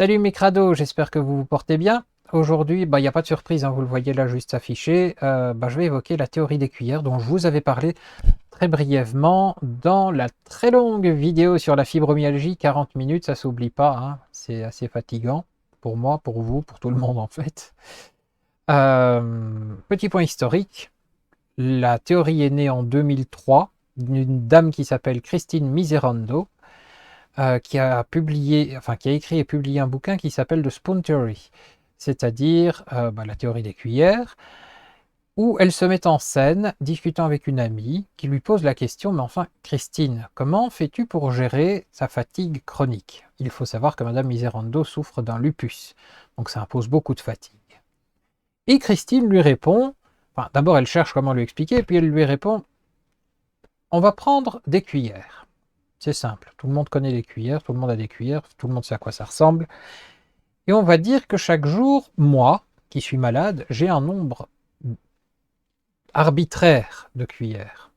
Salut mes crados, j'espère que vous vous portez bien. Aujourd'hui, il n'y a pas de surprise, hein, vous le voyez là juste affiché. Je vais évoquer la théorie des cuillères dont je vous avais parlé très brièvement dans la très longue vidéo sur la fibromyalgie, 40 minutes, ça s'oublie pas, hein, c'est assez fatigant pour moi, pour vous, pour tout le monde en fait. Petit point historique, la théorie est née en 2003 d'une dame qui s'appelle Christine Miserando, qui a publié, enfin qui a écrit et publié un bouquin qui s'appelle The Spoon Theory, c'est-à-dire la théorie des cuillères, où elle se met en scène discutant avec une amie qui lui pose la question, mais enfin Christine, comment fais-tu pour gérer sa fatigue chronique? Il faut savoir que Madame Miserando souffre d'un lupus, donc ça impose beaucoup de fatigue. Et Christine lui répond, enfin d'abord elle cherche comment lui expliquer, puis elle lui répond, on va prendre des cuillères. C'est simple, tout le monde connaît les cuillères, tout le monde a des cuillères, tout le monde sait à quoi ça ressemble. Et on va dire que chaque jour, moi, qui suis malade, j'ai un nombre arbitraire de cuillères.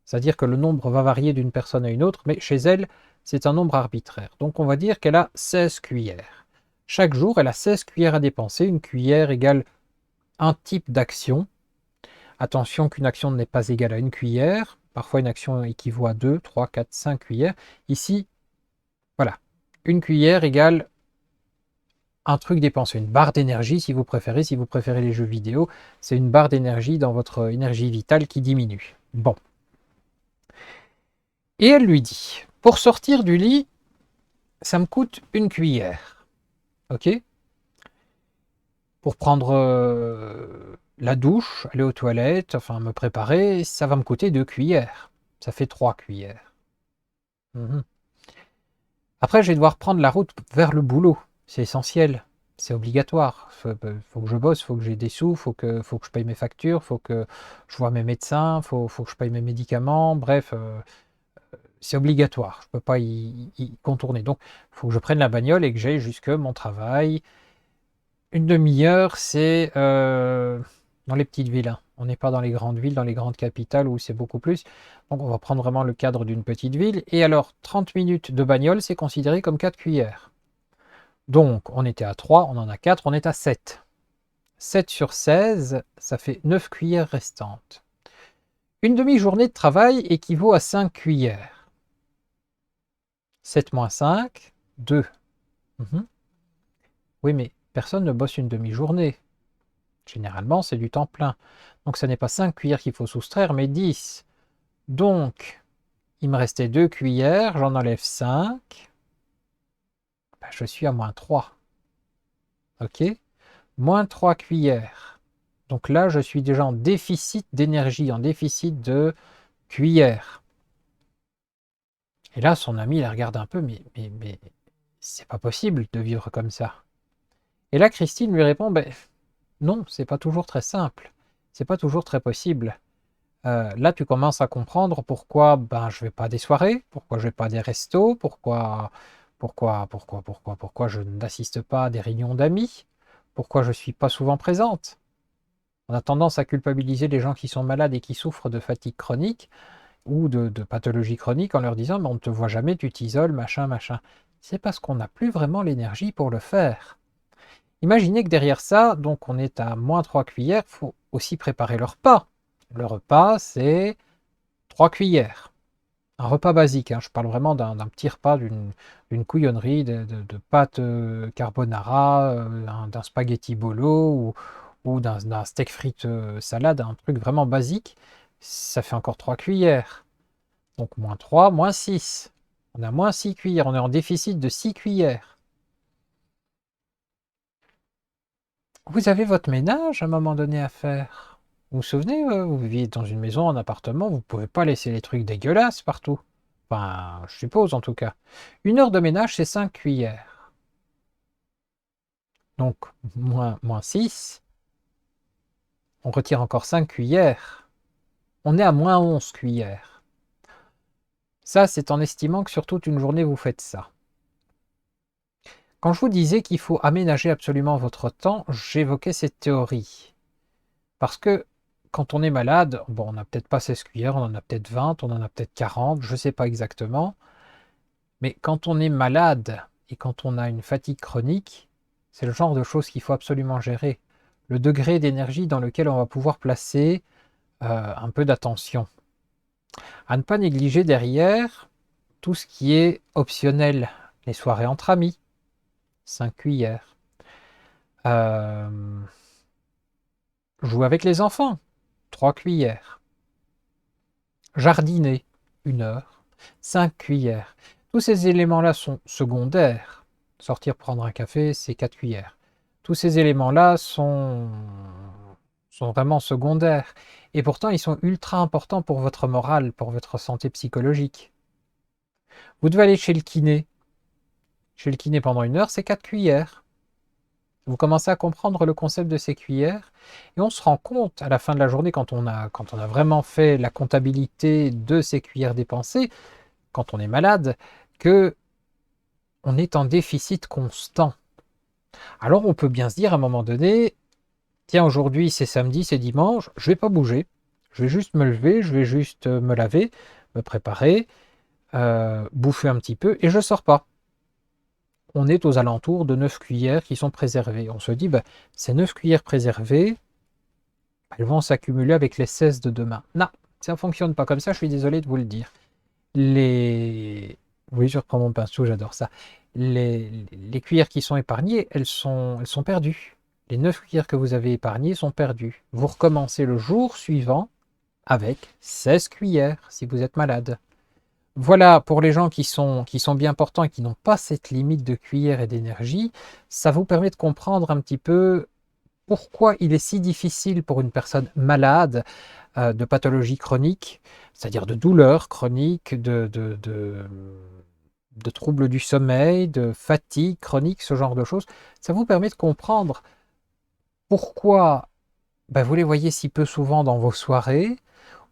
C'est-à-dire que le nombre va varier d'une personne à une autre, mais chez elle, c'est un nombre arbitraire. Donc on va dire qu'elle a 16 cuillères. Chaque jour, elle a 16 cuillères à dépenser. Une cuillère égale un type d'action. Attention qu'une action n'est pas égale à une cuillère. Parfois, une action équivaut à 2, 3, 4, 5 cuillères. Ici, voilà. Une cuillère égale un truc dépensé, une barre d'énergie si vous préférez les jeux vidéo, c'est une barre d'énergie dans votre énergie vitale qui diminue. Bon. Et elle lui dit, pour sortir du lit, ça me coûte une cuillère. Ok? Pour prendre la douche, aller aux toilettes, enfin me préparer, ça va me coûter 2 cuillères. Ça fait 3 cuillères. Mhm. Après, je vais devoir prendre la route vers le boulot. C'est essentiel. C'est obligatoire. Faut que je bosse, faut que j'ai des sous, faut que je paye mes factures, faut que je vois mes médecins, faut que je paye mes médicaments. Bref, c'est obligatoire. Je ne peux pas y contourner. Donc, il faut que je prenne la bagnole et que j'aille jusque mon travail. Une demi-heure, c'est dans les petites villes, hein. On n'est pas dans les grandes villes, dans les grandes capitales où c'est beaucoup plus. Donc, on va prendre vraiment le cadre d'une petite ville. Et alors, 30 minutes de bagnole, c'est considéré comme 4 cuillères. Donc, on était à 3, on en a 4, on est à 7. 7 sur 16, ça fait 9 cuillères restantes. Une demi-journée de travail équivaut à 5 cuillères. 7 moins 5, 2. Mhm. Oui, mais personne ne bosse une demi-journée. Généralement, c'est du temps plein. Donc, ce n'est pas 5 cuillères qu'il faut soustraire, mais 10. Donc, il me restait 2 cuillères, j'en enlève 5. Je suis à moins 3. OK? Moins 3 cuillères. Donc là, je suis déjà en déficit d'énergie, en déficit de cuillères. Et là, son ami la regarde un peu, mais c'est pas possible de vivre comme ça. Et là, Christine lui répond, non, c'est pas toujours très simple. C'est pas toujours très possible. Là, tu commences à comprendre pourquoi je vais pas à des soirées, pourquoi je vais pas à des restos, pourquoi je n'assiste pas à des réunions d'amis, pourquoi je suis pas souvent présente. On a tendance à culpabiliser les gens qui sont malades et qui souffrent de fatigue chronique ou de pathologie chronique en leur disant mais on ne te voit jamais, tu t'isoles, machin, machin. C'est parce qu'on n'a plus vraiment l'énergie pour le faire. Imaginez que derrière ça, donc on est à moins 3 cuillères, il faut aussi préparer le repas. Le repas, c'est 3 cuillères. Un repas basique, hein, je parle vraiment d'un petit repas, d'une couillonnerie, de pâtes carbonara, d'un spaghetti bolo ou d'un steak frites salade, un truc vraiment basique. Ça fait encore 3 cuillères. Donc moins 3, moins 6. On a moins 6 cuillères, on est en déficit de 6 cuillères. Vous avez votre ménage à un moment donné à faire. Vous vous souvenez, vous viviez dans une maison, un appartement, vous ne pouvez pas laisser les trucs dégueulasses partout. Enfin, je suppose en tout cas. Une heure de ménage, c'est 5 cuillères. Donc, moins 6, on retire encore 5 cuillères. On est à moins 11 cuillères. Ça, c'est en estimant que sur toute une journée, vous faites ça. Quand je vous disais qu'il faut aménager absolument votre temps, j'évoquais cette théorie. Parce que quand on est malade, bon, on n'a peut-être pas 16 cuillères, on en a peut-être 20, on en a peut-être 40, je ne sais pas exactement. Mais quand on est malade et quand on a une fatigue chronique, c'est le genre de choses qu'il faut absolument gérer. Le degré d'énergie dans lequel on va pouvoir placer un peu d'attention. À ne pas négliger derrière tout ce qui est optionnel. Les soirées entre amis, 5 cuillères. Euh, Jouer avec les enfants, 3 cuillères. Jardiner, 1 heure, 5 cuillères. Tous ces éléments-là sont secondaires. Sortir prendre un café, c'est 4 cuillères. Tous ces éléments-là sont vraiment secondaires. Et pourtant, ils sont ultra importants pour votre morale, pour votre santé psychologique. Vous devez aller chez le kiné. Chez le kiné pendant 1 heure, c'est 4 cuillères. Vous commencez à comprendre le concept de ces cuillères et on se rend compte à la fin de la journée, quand on a vraiment fait la comptabilité de ces cuillères dépensées, quand on est malade, que on est en déficit constant. Alors on peut bien se dire à un moment donné, tiens, aujourd'hui c'est samedi, c'est dimanche, je vais pas bouger, je vais juste me lever, je vais juste me laver, me préparer, bouffer un petit peu et je sors pas. On est aux alentours de 9 cuillères qui sont préservées. On se dit, bah, ces 9 cuillères préservées, elles vont s'accumuler avec les 16 de demain. Non, ça ne fonctionne pas comme ça, je suis désolé de vous le dire. Les... Oui, je reprends mon pinceau, j'adore ça. Les cuillères qui sont épargnées, elles sont perdues. Les 9 cuillères que vous avez épargnées sont perdues. Vous recommencez le jour suivant avec 16 cuillères si vous êtes malade. Voilà, pour les gens qui sont bien portants et qui n'ont pas cette limite de cuillère et d'énergie, ça vous permet de comprendre un petit peu pourquoi il est si difficile pour une personne malade de pathologie chronique, c'est-à-dire de douleurs chroniques, de troubles du sommeil, de fatigue chronique, ce genre de choses. Ça vous permet de comprendre pourquoi ben, vous les voyez si peu souvent dans vos soirées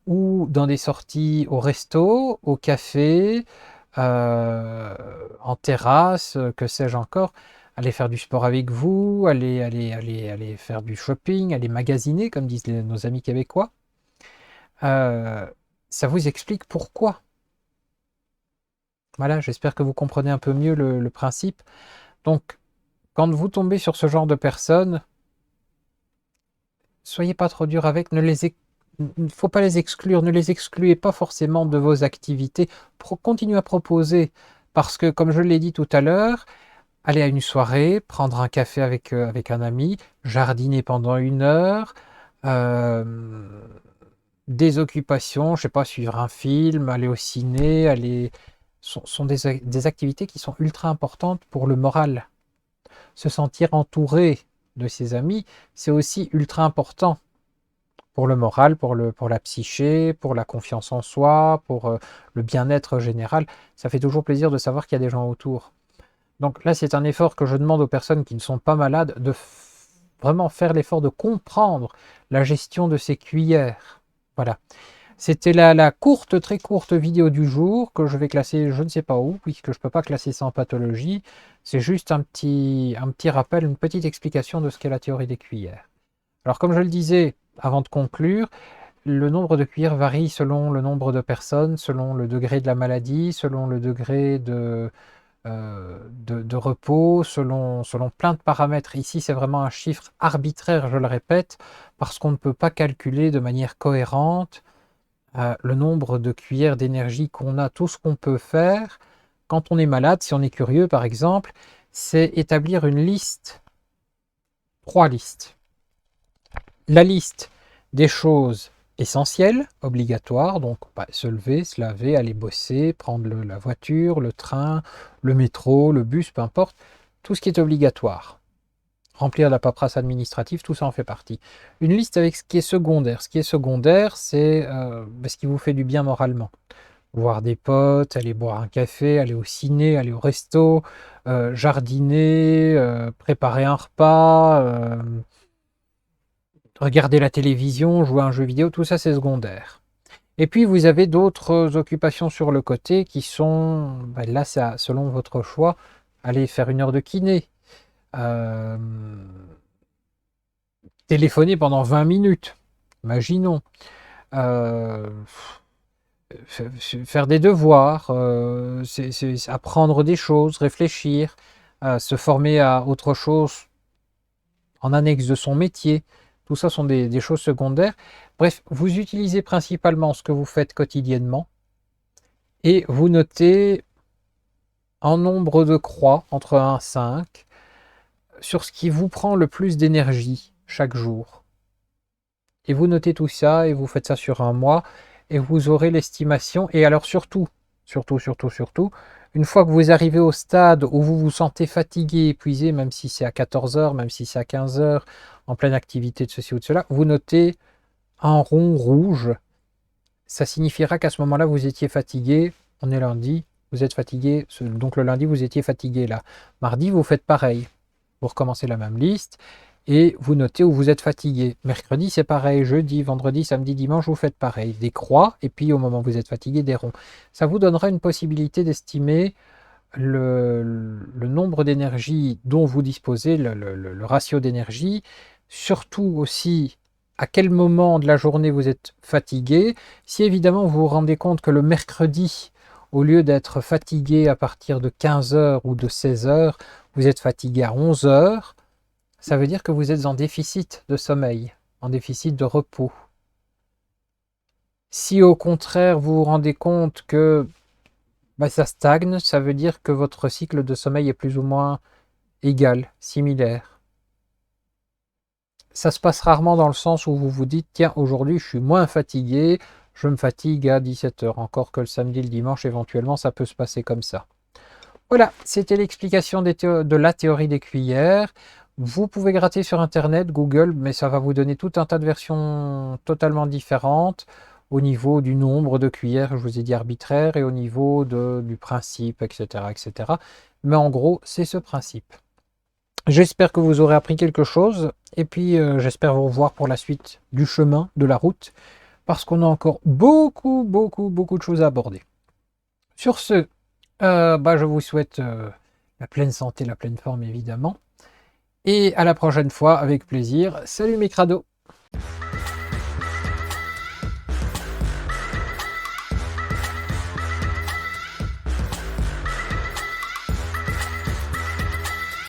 ou dans des sorties au resto, au café, en terrasse, que sais-je encore. Aller faire du sport avec vous, aller faire du shopping, aller magasiner, comme disent nos amis québécois. Euh, Ça vous explique pourquoi. Voilà, j'espère que vous comprenez un peu mieux le principe. Donc, quand vous tombez sur ce genre de personnes, soyez pas trop dur avec, il ne faut pas les exclure, ne les excluez pas forcément de vos activités. Continuez à proposer, parce que, comme je l'ai dit tout à l'heure, aller à une soirée, prendre un café avec un ami, jardiner pendant 1 heure, euh, des occupations, je sais pas, suivre un film, aller au ciné, sont des activités qui sont ultra importantes pour le moral. Se sentir entouré de ses amis, c'est aussi ultra important pour le moral, pour la psyché, pour la confiance en soi, pour le bien-être général. Ça fait toujours plaisir de savoir qu'il y a des gens autour. Donc là, c'est un effort que je demande aux personnes qui ne sont pas malades de vraiment faire l'effort de comprendre la gestion de ces cuillères. Voilà. C'était la courte, très courte vidéo du jour que je vais classer je ne sais pas où, puisque je ne peux pas classer ça en pathologie. C'est juste un petit rappel, une petite explication de ce qu'est la théorie des cuillères. Alors comme je le disais avant de conclure, le nombre de cuillères varie selon le nombre de personnes, selon le degré de la maladie, selon le degré de repos, selon plein de paramètres. Ici, c'est vraiment un chiffre arbitraire, je le répète, parce qu'on ne peut pas calculer de manière cohérente le nombre de cuillères d'énergie qu'on a. Tout ce qu'on peut faire quand on est malade, si on est curieux par exemple, c'est établir une liste, 3 listes. La liste des choses essentielles, obligatoires, donc bah, se lever, se laver, aller bosser, prendre la voiture, le train, le métro, le bus, peu importe, tout ce qui est obligatoire. Remplir la paperasse administrative, tout ça en fait partie. Une liste avec ce qui est secondaire. Ce qui est secondaire, c'est ce qui vous fait du bien moralement. Voir des potes, aller boire un café, aller au ciné, aller au resto, jardiner, préparer un repas, regarder la télévision, jouer à un jeu vidéo, tout ça c'est secondaire. Et puis vous avez d'autres occupations sur le côté qui sont, là c'est selon votre choix, aller faire 1 heure de kiné, euh, téléphoner pendant 20 minutes, imaginons. Euh, faire des devoirs, apprendre des choses, réfléchir, se former à autre chose en annexe de son métier. Tout ça sont des choses secondaires. Bref, vous utilisez principalement ce que vous faites quotidiennement et vous notez en nombre de croix, entre 1 et 5, sur ce qui vous prend le plus d'énergie chaque jour. Et vous notez tout ça et vous faites ça sur un mois et vous aurez l'estimation. Et alors surtout, une fois que vous arrivez au stade où vous vous sentez fatigué, épuisé, même si c'est à 14 heures, même si c'est à 15 heures, en pleine activité de ceci ou de cela, vous notez un rond rouge. Ça signifiera qu'à ce moment-là, vous étiez fatigué. On est lundi, vous êtes fatigué. Donc le lundi, vous étiez fatigué là. Mardi, vous faites pareil. Vous recommencez la même liste et vous notez où vous êtes fatigué. Mercredi, c'est pareil. Jeudi, vendredi, samedi, dimanche, vous faites pareil. Des croix et puis au moment où vous êtes fatigué, des ronds. Ça vous donnera une possibilité d'estimer le nombre d'énergie dont vous disposez, le ratio d'énergie, surtout aussi à quel moment de la journée vous êtes fatigué. Si évidemment vous vous rendez compte que le mercredi, au lieu d'être fatigué à partir de 15 heures ou de 16 heures, vous êtes fatigué à 11 heures, ça veut dire que vous êtes en déficit de sommeil, en déficit de repos. Si au contraire vous vous rendez compte que ça stagne, ça veut dire que votre cycle de sommeil est plus ou moins égal, similaire. Ça se passe rarement dans le sens où vous vous dites, tiens, aujourd'hui je suis moins fatigué, je me fatigue à 17 heures. Encore que le samedi, le dimanche, éventuellement, ça peut se passer comme ça. Voilà, c'était l'explication de la théorie des cuillères. Vous pouvez gratter sur Internet, Google, mais ça va vous donner tout un tas de versions totalement différentes au niveau du nombre de cuillères, je vous ai dit arbitraire, et au niveau du principe, etc., etc. Mais en gros, c'est ce principe. J'espère que vous aurez appris quelque chose, et puis j'espère vous revoir pour la suite du chemin, de la route, parce qu'on a encore beaucoup, beaucoup, beaucoup de choses à aborder. Sur ce, je vous souhaite la pleine santé, la pleine forme évidemment. Et à la prochaine fois avec plaisir. Salut mes crados!